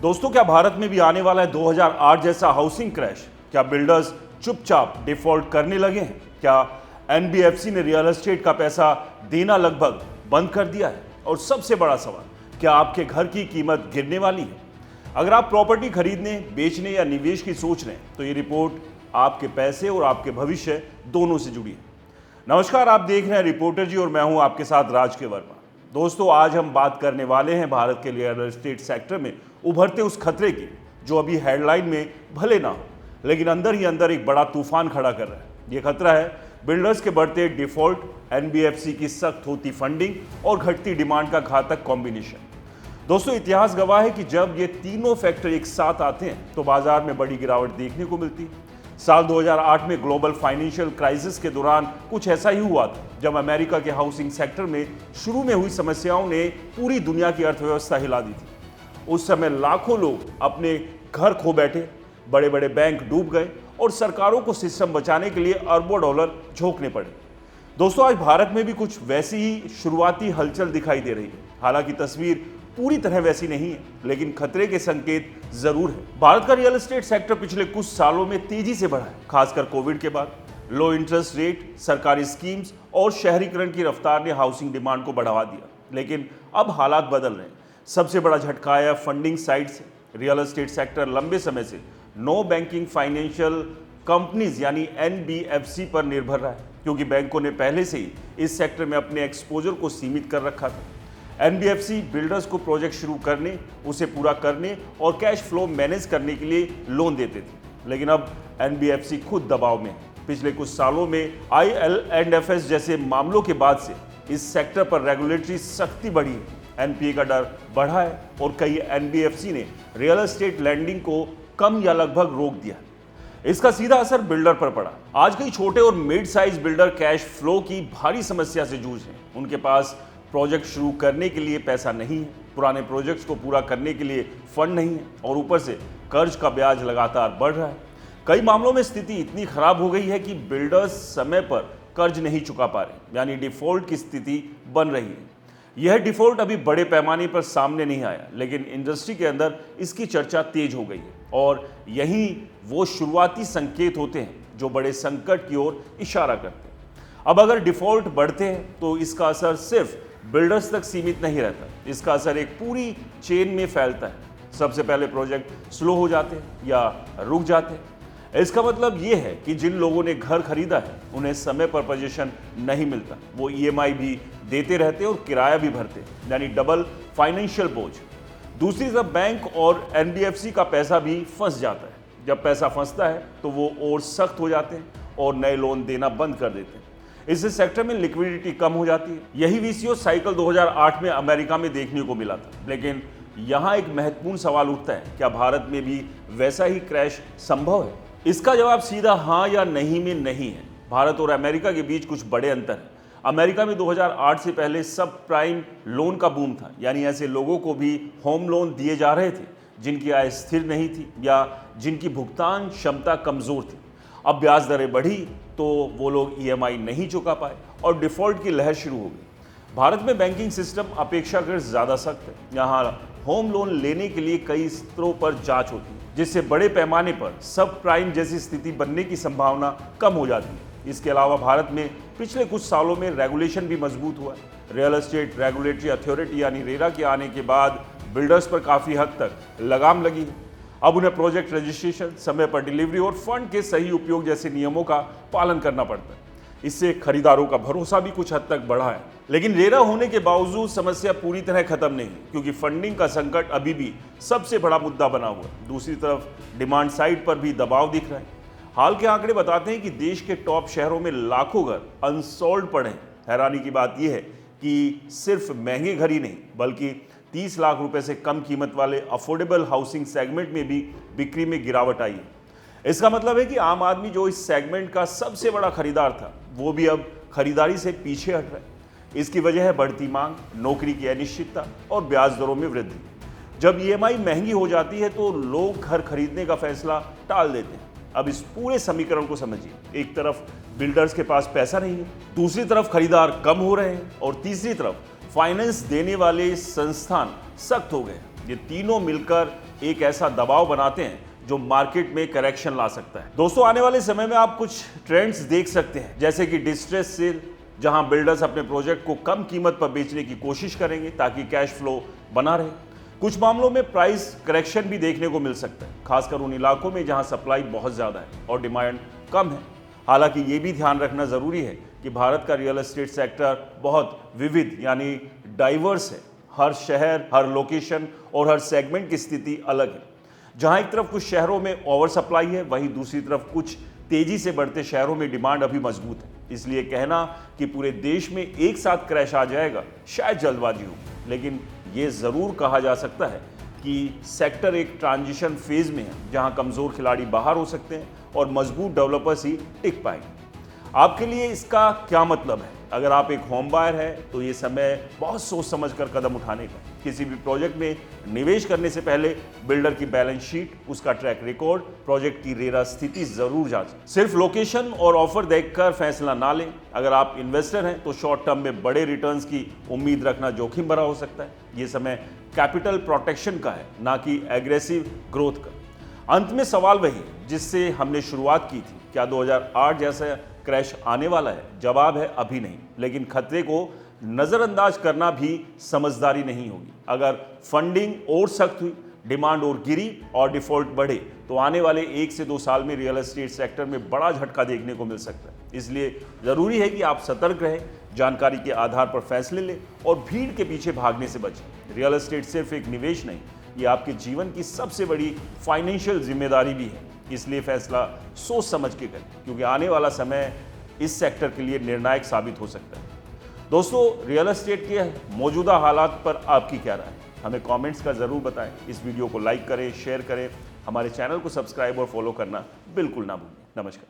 दोस्तों, क्या भारत में भी आने वाला है 2008 जैसा हाउसिंग क्रैश? क्या बिल्डर्स चुपचाप डिफॉल्ट करने लगे हैं? क्या एनबीएफसी ने रियल एस्टेट का पैसा देना लगभग बंद कर दिया है? और सबसे बड़ा सवाल, क्या आपके घर की कीमत गिरने वाली है? अगर आप प्रॉपर्टी खरीदने, बेचने या निवेश की सोच रहे हैं तो ये रिपोर्ट आपके पैसे और आपके भविष्य दोनों से जुड़ी है। नमस्कार, आप देख रहे हैं रिपोर्टर जी और मैं हूं आपके साथ राज के वर्मा। दोस्तों, आज हम बात करने वाले हैं भारत के रियल एस्टेट सेक्टर में उभरते उस खतरे की जो अभी हेडलाइन में भले ना हो, लेकिन अंदर ही अंदर एक बड़ा तूफान खड़ा कर रहा है। ये खतरा है बिल्डर्स के बढ़ते डिफॉल्ट, एनबीएफसी की सख्त होती फंडिंग और घटती डिमांड का घातक कॉम्बिनेशन। दोस्तों, इतिहास गवाह है कि जब ये तीनों फैक्टर एक साथ आते हैं तो बाजार में बड़ी गिरावट देखने को मिलती है। साल 2008 में ग्लोबल फाइनेंशियल क्राइसिस के दौरान कुछ ऐसा ही हुआ था, जब अमेरिका के हाउसिंग सेक्टर में शुरू में हुई समस्याओं ने पूरी दुनिया की अर्थव्यवस्था हिला दी थी। उस समय लाखों लोग अपने घर खो बैठे, बड़े बड़े बैंक डूब गए और सरकारों को सिस्टम बचाने के लिए अरबों डॉलर झोंकने पड़े। दोस्तों, आज भारत में भी कुछ वैसी ही शुरुआती हलचल दिखाई दे रही है। हालांकि तस्वीर पूरी तरह वैसी नहीं है, लेकिन खतरे के संकेत जरूर है। भारत का रियल एस्टेट सेक्टर पिछले कुछ सालों में तेजी से बढ़ा है, खासकर कोविड के बाद। लो इंटरेस्ट रेट, सरकारी स्कीम्स और शहरीकरण की रफ्तार ने हाउसिंग डिमांड को बढ़ावा दिया, लेकिन अब हालात बदल रहे हैं। सबसे बड़ा झटका आया फंडिंग साइड से। रियल एस्टेट सेक्टर लंबे समय से नो बैंकिंग फाइनेंशियल कंपनीज यानी एनबीएफसी पर निर्भर रहा है, क्योंकि बैंकों ने पहले से ही इस सेक्टर में अपने एक्सपोजर को सीमित कर रखा था। एनबीएफसी बिल्डर्स को प्रोजेक्ट शुरू करने, उसे पूरा करने और कैश फ्लो मैनेज करने के लिए लोन देते थे, लेकिन अब एनबीएफसी खुद दबाव में है। पिछले कुछ सालों में आईएल&एफएस जैसे मामलों के बाद से इस सेक्टर पर रेगुलेटरी सख्ती बढ़ी है, एनपीए का डर बढ़ा है और कई एनबीएफसी ने रियल एस्टेट लैंडिंग को कम या लगभग रोक दिया। इसका सीधा असर बिल्डर पर पड़ा। आज कई छोटे और mid size builder cash flow की भारी समस्या से जूझ रहे हैं। उनके पास प्रोजेक्ट शुरू करने के लिए पैसा नहीं है, पुराने प्रोजेक्ट्स को पूरा करने के लिए फंड नहीं है और ऊपर से कर्ज का ब्याज लगातार बढ़ रहा है। कई मामलों में स्थिति इतनी खराब हो गई है कि बिल्डर्स समय पर कर्ज नहीं चुका पा रहे, यानी डिफॉल्ट की स्थिति बन रही है। यह डिफॉल्ट अभी बड़े पैमाने पर सामने नहीं आया, लेकिन इंडस्ट्री के अंदर इसकी चर्चा तेज हो गई है और यही वो शुरुआती संकेत होते हैं जो बड़े संकट की ओर इशारा करते हैं। अब अगर डिफॉल्ट बढ़ते हैं तो इसका असर सिर्फ बिल्डर्स तक सीमित नहीं रहता, इसका असर एक पूरी चेन में फैलता है। सबसे पहले प्रोजेक्ट स्लो हो जाते हैं या रुक जाते हैं। इसका मतलब ये है कि जिन लोगों ने घर खरीदा है उन्हें समय पर पोजीशन नहीं मिलता। वो ईएमआई भी देते रहते और किराया भी भरते, यानी डबल फाइनेंशियल बोझ। दूसरी तरफ बैंक और एनबीएफसी का पैसा भी फंस जाता है। जब पैसा फंसता है तो वो और सख्त हो जाते हैं और नए लोन देना बंद कर देते हैं। इससे सेक्टर में लिक्विडिटी कम हो जाती है। यही वीसीओ साइकिल 2008 में अमेरिका में देखने को मिला था। लेकिन यहाँ एक महत्वपूर्ण सवाल उठता है, क्या भारत में भी वैसा ही क्रैश संभव है? इसका जवाब सीधा हाँ या नहीं में नहीं है। भारत और अमेरिका के बीच कुछ बड़े अंतर हैं। अमेरिका में 2008 से पहले सब प्राइम लोन का बूम था, यानी ऐसे लोगों को भी होम लोन दिए जा रहे थे जिनकी आय स्थिर नहीं थी या जिनकी भुगतान क्षमता कमजोर थी। अब ब्याज दरें बढ़ी तो वो लोग ईएमआई नहीं चुका पाए और डिफॉल्ट की लहर शुरू हो गई। भारत में बैंकिंग सिस्टम अपेक्षाकृत ज़्यादा सख्त है। यहाँ होम लोन लेने के लिए कई स्तरों पर जांच होती है, जिससे बड़े पैमाने पर सब प्राइम जैसी स्थिति बनने की संभावना कम हो जाती है। इसके अलावा भारत में पिछले कुछ सालों में रेगुलेशन भी मजबूत हुआ है। रियल एस्टेट रेगुलेटरी अथॉरिटी यानी रेरा के आने के बाद बिल्डर्स पर काफ़ी हद तक लगाम लगी है। अब उन्हें प्रोजेक्ट रजिस्ट्रेशन, समय पर डिलीवरी और फंड के सही उपयोग जैसे नियमों का पालन करना पड़ता है। इससे खरीदारों का भरोसा भी कुछ हद तक बढ़ा है। लेकिन रेरा होने के बावजूद समस्या पूरी तरह खत्म नहीं, क्योंकि फंडिंग का संकट अभी भी सबसे बड़ा मुद्दा बना हुआ है। दूसरी तरफ डिमांड साइड पर भी दबाव दिख रहा है। हाल के आंकड़े बताते हैं कि देश के टॉप शहरों में लाखों घर अनसोल्ड पड़े हैं। हैरानी की बात यह है कि सिर्फ महंगे घर ही नहीं, बल्कि 30 लाख रुपए से कम कीमत वाले अफोर्डेबल हाउसिंग सेगमेंट में भी बिक्री में गिरावट आई है। इसका मतलब है कि आम आदमी, जो इस सेगमेंट का सबसे बड़ा खरीदार था, वो भी अब खरीदारी से पीछे हट रहा है। इसकी वजह है बढ़ती मांग, नौकरी की अनिश्चितता और ब्याज दरों में वृद्धि। जब ईएमआई महंगी हो जाती है तो लोग घर खरीदने का फैसला टाल देते हैं। अब इस पूरे समीकरण को समझिए। एक तरफ बिल्डर्स के पास पैसा नहीं है, दूसरी तरफ खरीदार कम हो रहे हैं और तीसरी तरफ फाइनेंस देने वाले संस्थान सख्त हो गए। ये तीनों मिलकर एक ऐसा दबाव बनाते हैं जो मार्केट में करेक्शन ला सकता है। दोस्तों, आने वाले समय में आप कुछ ट्रेंड्स देख सकते हैं, जैसे कि डिस्ट्रेस सेल, जहां बिल्डर्स अपने प्रोजेक्ट को कम कीमत पर बेचने की कोशिश करेंगे ताकि कैश फ्लो बना रहे। कुछ मामलों में प्राइस करेक्शन भी देखने को मिल सकता है, खासकर उन इलाकों में जहां सप्लाई बहुत ज़्यादा है और डिमांड कम है। हालांकि ये भी ध्यान रखना ज़रूरी है कि भारत का रियल एस्टेट सेक्टर बहुत विविध यानी डाइवर्स है। हर शहर, हर लोकेशन और हर सेगमेंट की स्थिति अलग है। जहां एक तरफ कुछ शहरों में ओवर सप्लाई है, वहीं दूसरी तरफ कुछ तेजी से बढ़ते शहरों में डिमांड अभी मजबूत है। इसलिए कहना कि पूरे देश में एक साथ क्रैश आ जाएगा शायद जल्दबाजी हो, लेकिन ये ज़रूर कहा जा सकता है कि सेक्टर एक ट्रांजिशन फेज में है, जहां कमज़ोर खिलाड़ी बाहर हो सकते हैं और मजबूत डेवलपर्स ही टिक पाएंगे। आपके लिए इसका क्या मतलब है? अगर आप एक होम बायर हैं तो ये समय बहुत सोच समझकर कदम उठाने का। किसी भी प्रोजेक्ट में निवेश करने से पहले बिल्डर की बैलेंस शीट, उसका ट्रैक रिकॉर्ड, प्रोजेक्ट की रेरा स्थिति जरूर जांचें। सिर्फ लोकेशन और ऑफर देखकर फैसला ना लें। अगर आप इन्वेस्टर हैं तो शॉर्ट टर्म में बड़े रिटर्न्स की उम्मीद रखना जोखिम भरा हो सकता है। ये समय कैपिटल प्रोटेक्शन का है, ना कि एग्रेसिव ग्रोथ का। अंत में सवाल वही जिससे हमने शुरुआत की थी, क्या 2008 जैसा क्रैश आने वाला है? जवाब है अभी नहीं, लेकिन खतरे को नज़रअंदाज करना भी समझदारी नहीं होगी। अगर फंडिंग और सख्त हुई, डिमांड और गिरी और डिफॉल्ट बढ़े तो आने वाले 1 से 2 साल में रियल एस्टेट सेक्टर में बड़ा झटका देखने को मिल सकता है। इसलिए ज़रूरी है कि आप सतर्क रहें, जानकारी के आधार पर फैसले लें और भीड़ के पीछे भागने से बचें। रियल एस्टेट सिर्फ एक निवेश नहीं, ये आपके जीवन की सबसे बड़ी फाइनेंशियल जिम्मेदारी भी है। इसलिए फैसला सोच समझ के करें, क्योंकि आने वाला समय इस सेक्टर के लिए निर्णायक साबित हो सकता है। दोस्तों, रियल एस्टेट के मौजूदा हालात पर आपकी क्या राय है? हमें कमेंट्स का ज़रूर बताएं। इस वीडियो को लाइक करें, शेयर करें, हमारे चैनल को सब्सक्राइब और फॉलो करना बिल्कुल ना भूलें। नमस्कार।